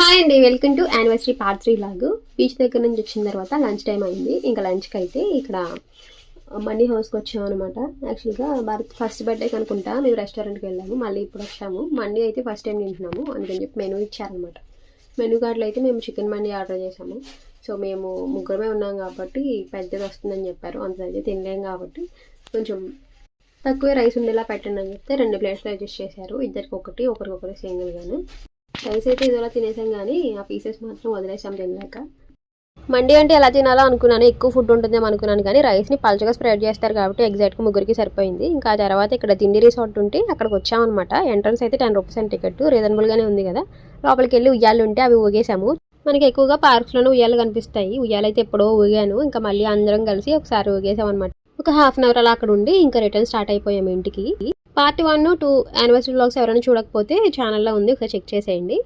Hi అండి, welcome to anniversary part 3 vlog. Beach దగ్గర నుంచి వచ్చిన తర్వాత లంచ్ టైం అయింది. ఇంకా లంచ్కి అయితే ఇక్కడ మనీ హౌస్కి వచ్చాము అనమాట. యాక్చువల్గా భారత్ ఫస్ట్ బర్త్డేకి అనుకుంటా మేము రెస్టారెంట్కి వెళ్ళాము, మళ్ళీ ఇప్పుడు వచ్చాము. మండీ అయితే ఫస్ట్ టైం తింటున్నాము అందుకని చెప్పి మెనూ ఇచ్చారనమాట. మెనూ కార్డులో అయితే మేము చికెన్ మండీ ఆర్డర్ చేసాము. సో మేము ముగ్గురమే ఉన్నాం కాబట్టి పెద్దది వస్తుందని చెప్పారు. అంతైతే తినలేం కాబట్టి కొంచెం తక్కువే రైస్ ఉండేలా పెట్టండి అని చెప్తే 2 ప్లేట్స్లో అడ్జస్ట్ చేశారు. ఇద్దరికి ఒకటి, ఒకరికొకరు సింగిల్గాను. రైస్ అయితే ఇదిలా తినేసాం, కానీ ఆ పీసెస్ మాత్రం వదిలేసాం తినలేక. మండి అంటే ఎలా తినాలో అనుకున్నాను, ఎక్కువ ఫుడ్ ఉంటుందేమో అనుకున్నాను, కానీ రైస్ని పల్చగా స్ప్రెడ్ చేస్తారు కాబట్టి ఎగ్జాక్ట్గా ముగ్గురికి సరిపోయింది. ఇంకా ఆ తర్వాత ఇక్కడ తిండి రిసార్ట్ ఉంటే అక్కడికి వచ్చామన్నమాట. ఎంట్రన్స్ అయితే 10 రూపీస్ అని టికెట్, రీజనబుల్గానే ఉంది కదా. లోపలికి వెళ్ళి ఉయ్యాలు ఉంటే అవి ఊగేసాము. మనకి ఎక్కువగా పార్క్స్లోనే ఉయ్యాలు కనిపిస్తాయి. ఉయ్యాలైతే ఎప్పుడో ఊగాను, ఇంకా మళ్ళీ అందరం కలిసి ఒకసారి ఊగేసాం అనమాట. ఒక హాఫ్ అన్ అవర్ అలా అక్కడ ఉండి ఇంకా రిటర్న్ స్టార్ట్ అయిపోయాము ఇంటికి. పార్ట్ 1, 2 యానివర్సరీ వ్లాగ్స్ ఎవరైనా చూడకపోతే ఛానల్లో ఉంది, ఒకసారి చెక్ చేసేయండి.